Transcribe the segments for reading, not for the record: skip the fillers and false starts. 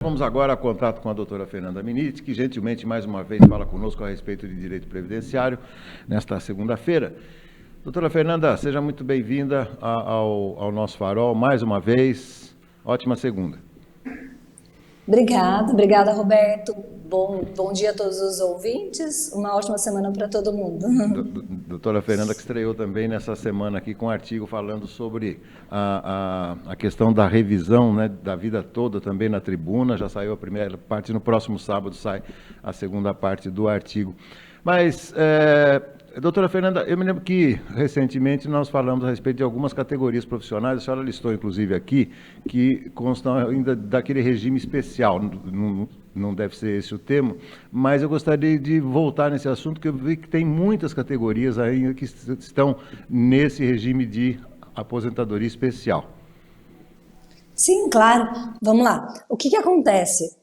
Vamos agora a contato com a doutora Fernanda Miniti, que gentilmente mais uma vez fala conosco a respeito de direito previdenciário nesta segunda-feira. Doutora Fernanda, seja muito bem-vinda ao nosso Farol mais uma vez. Ótima segunda. Obrigada, Roberto. Bom dia a todos os ouvintes. Uma ótima semana para todo mundo. Doutora Fernanda, que estreou também nessa semana aqui com um artigo falando sobre a questão da revisão, né, da vida toda também na tribuna. Já saiu a primeira parte, no próximo sábado sai a segunda parte do artigo. Mas, doutora Fernanda, eu me lembro que recentemente nós falamos a respeito de algumas categorias profissionais, a senhora listou inclusive aqui, que constam ainda daquele regime especial, não deve ser esse o termo, mas eu gostaria de voltar nesse assunto, que eu vi que tem muitas categorias ainda que estão nesse regime de aposentadoria especial. Sim, claro. Vamos lá. O que acontece?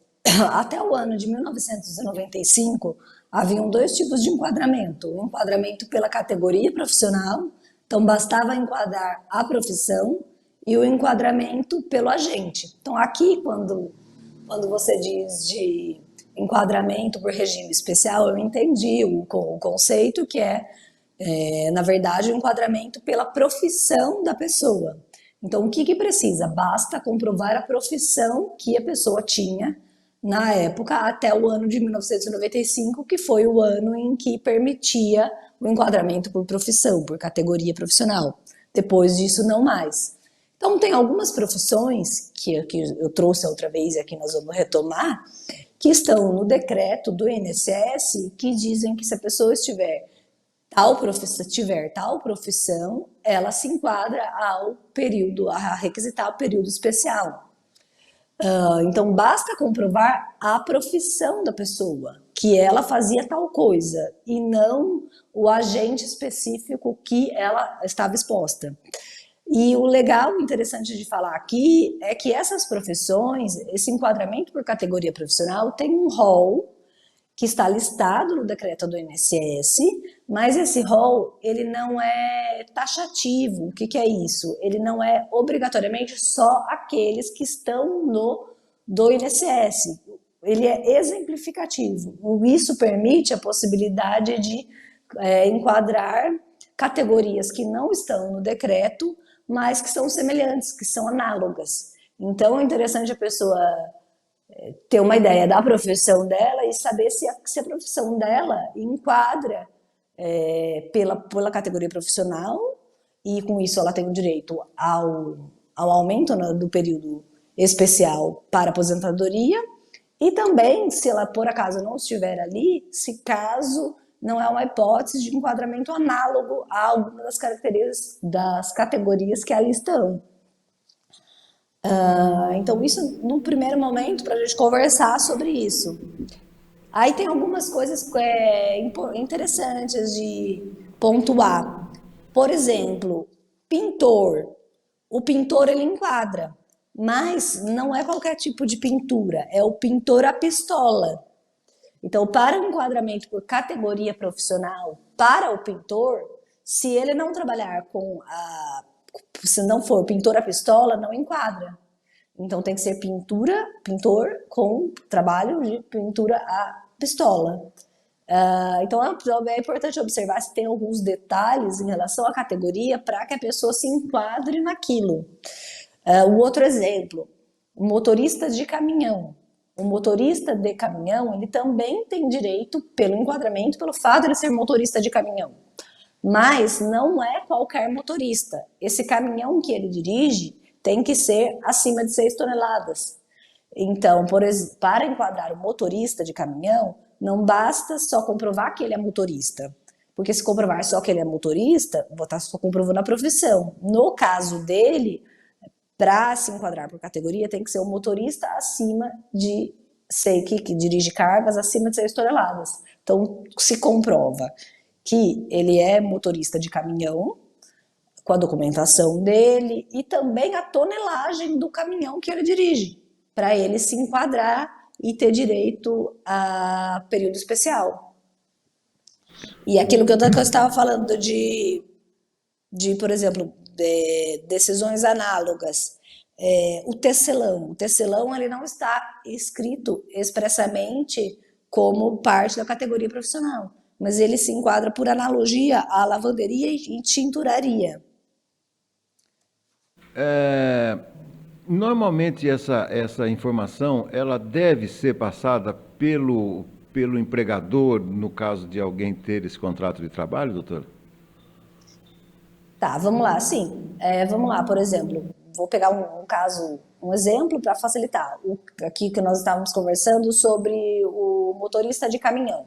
Até o ano de 1995, haviam dois tipos de enquadramento. O enquadramento pela categoria profissional, então bastava enquadrar a profissão, e o enquadramento pelo agente. Então aqui, quando você diz de enquadramento por regime especial, eu entendi o conceito que na verdade, o enquadramento pela profissão da pessoa. Então, o que precisa? Basta comprovar a profissão que a pessoa tinha na época, até o ano de 1995, que foi o ano em que permitia o enquadramento por profissão, por categoria profissional. Depois disso, não mais. Então, tem algumas profissões que eu trouxe outra vez e aqui nós vamos retomar, que estão no decreto do INSS, que dizem que se a pessoa tiver tal profissão, ela se enquadra a requisitar o período especial. Então, basta comprovar a profissão da pessoa, que ela fazia tal coisa, e não o agente específico que ela estava exposta. E o legal, o interessante de falar aqui, é que essas profissões, esse enquadramento por categoria profissional, tem um rol que está listado no decreto do INSS, mas esse rol, ele não é taxativo. O que é isso? Ele não é obrigatoriamente só aqueles que estão do INSS. Ele é exemplificativo. Isso permite a possibilidade de enquadrar categorias que não estão no decreto, mas que são semelhantes, que são análogas. Então, é interessante a pessoa ter uma ideia da profissão dela e saber se a profissão dela enquadra pela categoria profissional, e com isso ela tem o direito ao aumento, né, do período especial para aposentadoria, e também, se ela por acaso não estiver ali, se caso não é uma hipótese de enquadramento análogo a alguma das categorias que ali estão. Então, isso no primeiro momento, para a gente conversar sobre isso. Aí tem algumas coisas interessantes de pontuar. Por exemplo, pintor. O pintor, ele enquadra, mas não é qualquer tipo de pintura, é o pintor à pistola. Então, para o enquadramento por categoria profissional, para o pintor, se ele não trabalhar se não for pintor à pistola, não enquadra. Então tem que ser pintor com trabalho de pintura à pistola. Então é importante observar se tem alguns detalhes em relação à categoria para que a pessoa se enquadre naquilo. O outro exemplo, o motorista de caminhão. O motorista de caminhão, ele também tem direito pelo enquadramento, pelo fato de ele ser motorista de caminhão. Mas não é qualquer motorista. Esse caminhão que ele dirige tem que ser acima de 6 toneladas. Então, para enquadrar o motorista de caminhão, não basta só comprovar que ele é motorista. Porque se comprovar só que ele é motorista, vou estar só comprovando a profissão. No caso dele, para se enquadrar por categoria, tem que ser um motorista acima de, que dirige cargas acima de 6 toneladas. Então, se comprova que ele é motorista de caminhão, com a documentação dele, e também a tonelagem do caminhão que ele dirige, para ele se enquadrar e ter direito a período especial. E aquilo que eu estava falando por exemplo, decisões análogas. o tecelão. O tecelão ele não está escrito expressamente como parte da categoria profissional, mas ele se enquadra por analogia à lavanderia e tinturaria. Normalmente essa informação ela deve ser passada pelo empregador, no caso de alguém ter esse contrato de trabalho, doutor? Tá, vamos lá, sim. Vamos lá, por exemplo, vou pegar um caso, um exemplo para facilitar. Aqui que nós estávamos conversando sobre o motorista de caminhão.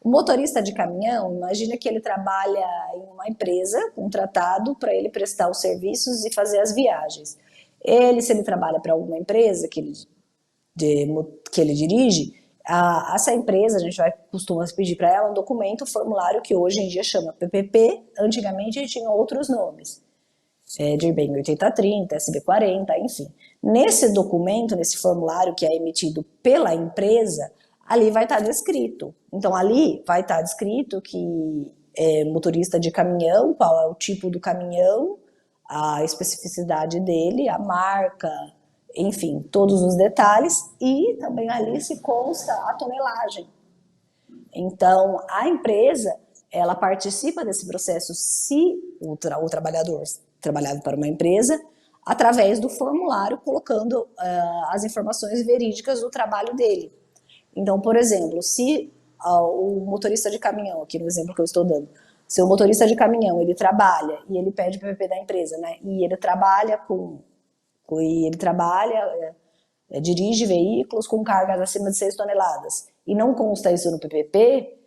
O motorista de caminhão, imagina que ele trabalha em uma empresa, contratado para ele prestar os serviços e fazer as viagens. Se ele trabalha para alguma empresa que ele dirige, essa empresa, a gente costuma pedir para ela um documento, um formulário que hoje em dia chama PPP, antigamente tinha outros nomes, DIRBEM 8030, SB40, enfim. Nesse documento, nesse formulário que é emitido pela empresa, ali vai estar descrito. Então, ali vai estar descrito que é motorista de caminhão, qual é o tipo do caminhão, a especificidade dele, a marca, enfim, todos os detalhes, e também ali se consta a tonelagem. Então, a empresa, ela participa desse processo se o trabalhador trabalhava para uma empresa, através do formulário, colocando as informações verídicas do trabalho dele. Então, por exemplo, se o motorista de caminhão, aqui no exemplo que eu estou dando, se o motorista de caminhão, ele trabalha e ele pede o PPP da empresa, né, e ele trabalha dirige veículos com cargas acima de 6 toneladas, e não consta isso no PPP,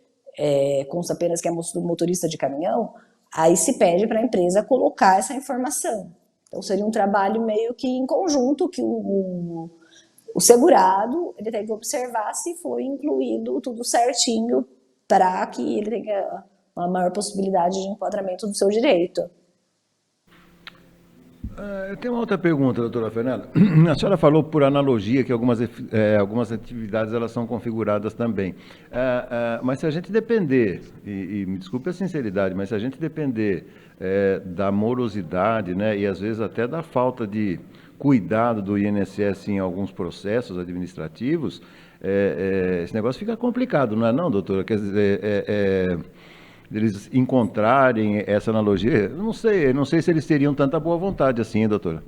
consta apenas que é motorista de caminhão, aí se pede para a empresa colocar essa informação. Então, seria um trabalho meio que em conjunto, que o segurado ele tem que observar se foi incluído tudo certinho para que ele tenha uma maior possibilidade de enquadramento do seu direito. Eu tenho uma outra pergunta, doutora Fernanda. A senhora falou por analogia que algumas atividades elas são configuradas também. Mas se a gente depender, e me desculpe a sinceridade, mas se a gente depender da morosidade, né, e às vezes até da falta de cuidado do INSS em alguns processos administrativos, esse negócio fica complicado, não é não, doutora? Quer dizer, eles encontrarem essa analogia, eu não sei se eles teriam tanta boa vontade assim, doutora.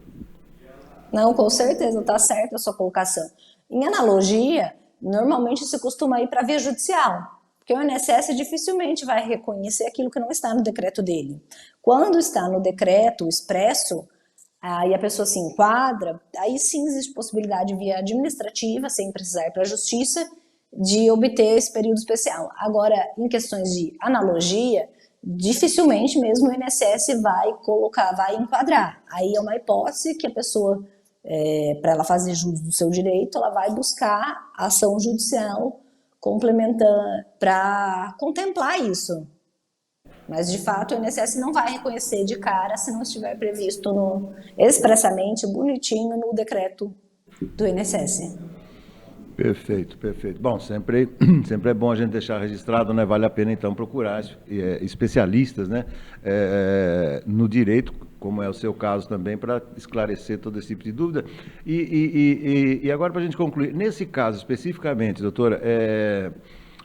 Não, com certeza, está certa a sua colocação. Em analogia, normalmente se costuma ir para a via judicial, porque o INSS dificilmente vai reconhecer aquilo que não está no decreto dele. Quando está no decreto expresso, aí a pessoa se enquadra, aí sim existe possibilidade via administrativa, sem precisar ir para a justiça, de obter esse período especial. Agora, em questões de analogia, dificilmente mesmo o INSS vai enquadrar. Aí é uma hipótese que a pessoa, para ela fazer jus do seu direito, ela vai buscar ação judicial complementando para contemplar isso. Mas, de fato, o INSS não vai reconhecer de cara se não estiver previsto expressamente, bonitinho, no decreto do INSS. Perfeito, perfeito. Bom, sempre é bom a gente deixar registrado, né? Vale a pena, então, procurar especialistas, né, no direito, como é o seu caso também, para esclarecer todo esse tipo de dúvida. E agora, para a gente concluir, nesse caso especificamente, doutora,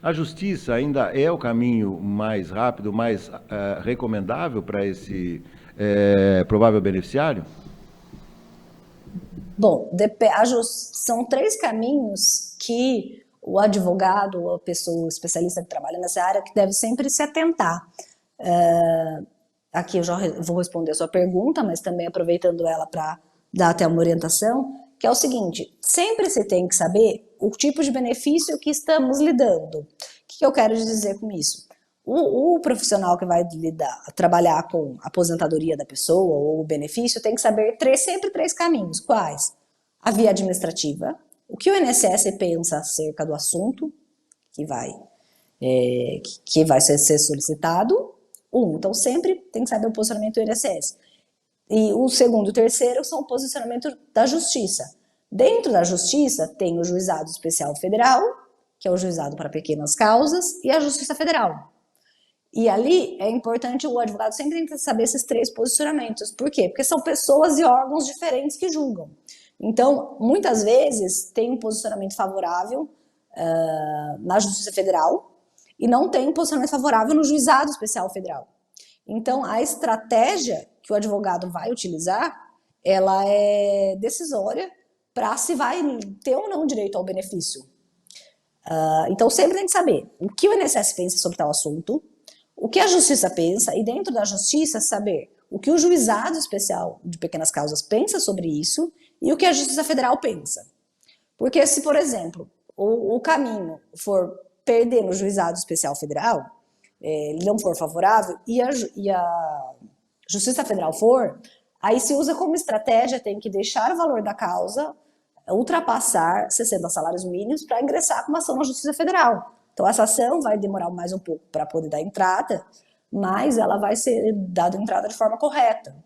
a justiça ainda é o caminho mais rápido, mais recomendável para esse provável beneficiário? Bom, são 3 caminhos que o advogado ou a pessoa especialista que trabalha nessa área que deve sempre se atentar. Aqui eu já vou responder a sua pergunta, mas também aproveitando ela para dar até uma orientação, que é o seguinte: sempre se tem que saber o tipo de benefício que estamos lidando. O que eu quero dizer com isso? O profissional que vai trabalhar com a aposentadoria da pessoa ou o benefício tem que saber sempre 3 caminhos. Quais? A via administrativa, o que o INSS pensa acerca do assunto que vai ser solicitado. Então sempre tem que saber o posicionamento do INSS. E o segundo e o terceiro são o posicionamento da Justiça. Dentro da Justiça tem o Juizado Especial Federal, que é o juizado para pequenas causas, e a Justiça Federal. E ali é importante o advogado sempre tem que saber esses 3 posicionamentos. Por quê? Porque são pessoas e órgãos diferentes que julgam. Então, muitas vezes, tem um posicionamento favorável na Justiça Federal e não tem um posicionamento favorável no Juizado Especial Federal. Então, a estratégia que o advogado vai utilizar, ela é decisória para se vai ter ou não direito ao benefício. Então, sempre tem que saber o que o INSS pensa sobre tal assunto, o que a Justiça pensa, e dentro da Justiça saber o que o Juizado Especial de Pequenas Causas pensa sobre isso e o que a Justiça Federal pensa. Porque se, por exemplo, o caminho for perder no Juizado Especial Federal, ele não for favorável, e a Justiça Federal for, aí se usa como estratégia, tem que deixar o valor da causa ultrapassar 60 salários mínimos para ingressar com uma ação na Justiça Federal. Então, essa ação vai demorar mais um pouco para poder dar entrada, mas ela vai ser dada entrada de forma correta.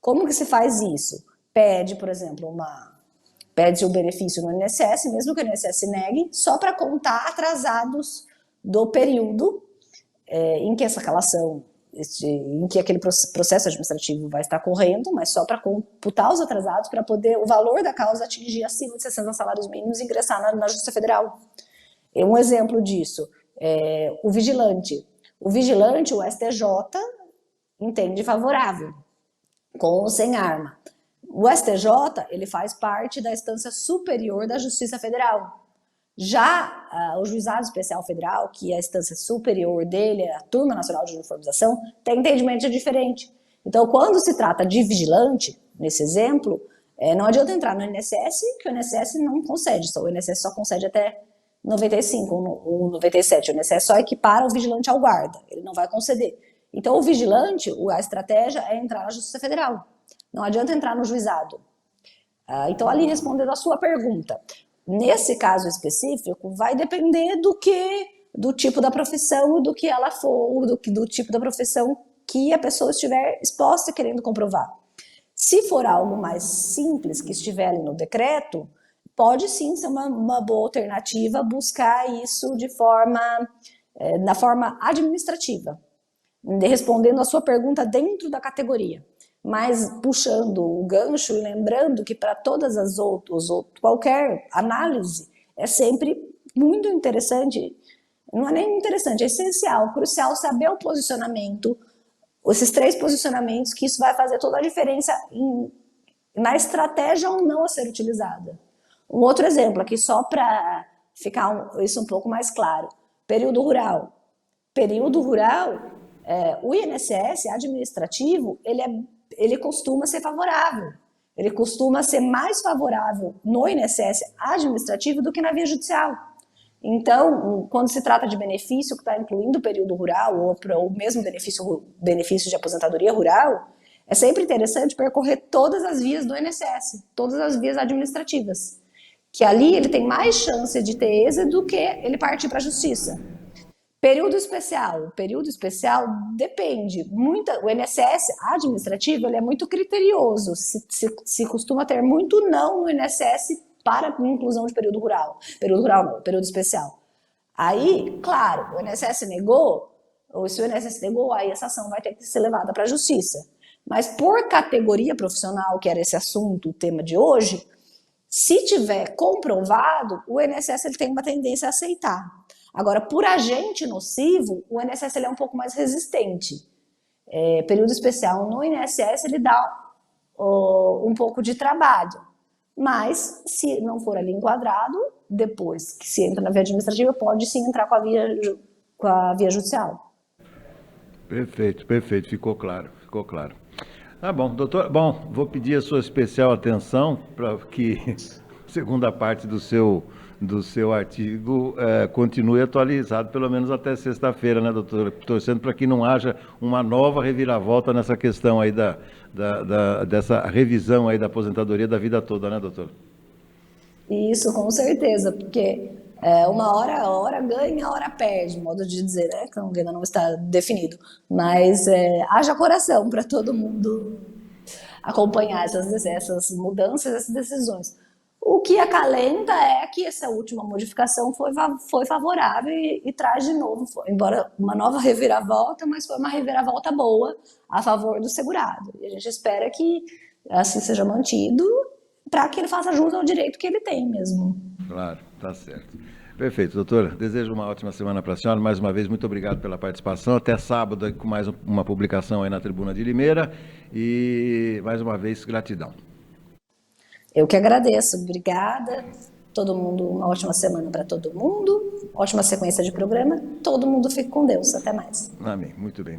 Como que se faz isso? Pede, por exemplo, pede o benefício no INSS, mesmo que o INSS negue, só para contar atrasados do período em que essa calação, em que aquele processo administrativo vai estar correndo, mas só para computar os atrasados, para poder o valor da causa atingir acima de 60 salários mínimos e ingressar na Justiça Federal. Um exemplo disso é o vigilante. O vigilante, o STJ, entende favorável, com ou sem arma. O STJ, ele faz parte da instância superior da Justiça Federal. Já o Juizado Especial Federal, que é a instância superior dele, a Turma Nacional de Uniformização, tem entendimento diferente. Então, quando se trata de vigilante, nesse exemplo, não adianta entrar no INSS, que o INSS não concede, o INSS só concede até 95 ou 97, o INSS só equipara o vigilante ao guarda, ele não vai conceder. Então, o vigilante, a estratégia é entrar na Justiça Federal, não adianta entrar no juizado. Então, ali respondendo a sua pergunta, nesse caso específico, vai depender do tipo da profissão, do que ela for, do tipo da profissão que a pessoa estiver exposta e querendo comprovar. Se for algo mais simples, que estiver ali no decreto, pode sim ser uma boa alternativa buscar isso na forma administrativa, respondendo a sua pergunta dentro da categoria. Mas puxando o gancho e lembrando que para todas as outras, qualquer análise, é sempre muito interessante, não é nem interessante, é essencial, crucial saber o posicionamento, esses 3 posicionamentos, que isso vai fazer toda a diferença na estratégia ou não a ser utilizada. Um outro exemplo aqui, só para ficar isso um pouco mais claro, período rural. Período rural, o INSS administrativo, ele costuma ser favorável. Ele costuma ser mais favorável no INSS administrativo do que na via judicial. Então, quando se trata de benefício que está incluindo o período rural ou mesmo benefício de aposentadoria rural, é sempre interessante percorrer todas as vias do INSS, todas as vias administrativas, que ali ele tem mais chance de ter êxito do que ele partir para a justiça. Período especial depende muito. O INSS administrativo, ele é muito criterioso, se costuma ter muito não no INSS para a inclusão de período rural não, período especial. Aí, claro, o INSS negou, ou se o INSS negou, aí essa ação vai ter que ser levada para a justiça. Mas por categoria profissional, que era esse assunto, o tema de hoje, se tiver comprovado, o INSS ele tem uma tendência a aceitar. Agora, por agente nocivo, o INSS ele é um pouco mais resistente. Período especial no INSS ele dá um pouco de trabalho. Mas, se não for ali enquadrado, depois que se entra na via administrativa, pode sim entrar com a via judicial. Perfeito, ficou claro. Tá bom, doutor. Bom, vou pedir a sua especial atenção para que a segunda parte do seu artigo continue atualizado, pelo menos até sexta-feira, né, doutor? Torcendo para que não haja uma nova reviravolta nessa questão aí dessa revisão aí da aposentadoria da vida toda, né, doutor? Isso, com certeza, porque uma hora ganha, a hora perde, modo de dizer, né? Que ainda não está definido. Mas haja coração para todo mundo acompanhar essas mudanças, essas decisões. O que acalenta é que essa última modificação foi favorável e traz de novo, embora uma nova reviravolta, mas foi uma reviravolta boa a favor do segurado. E a gente espera que assim seja mantido para que ele faça jus ao direito que ele tem mesmo. Claro, tá certo. Perfeito, doutora. Desejo uma ótima semana para a senhora. Mais uma vez, muito obrigado pela participação. Até sábado com mais uma publicação aí na Tribuna de Limeira. E, mais uma vez, gratidão. Eu que agradeço. Obrigada. Todo mundo, uma ótima semana para todo mundo. Ótima sequência de programa. Todo mundo fique com Deus. Até mais. Amém. Muito bem.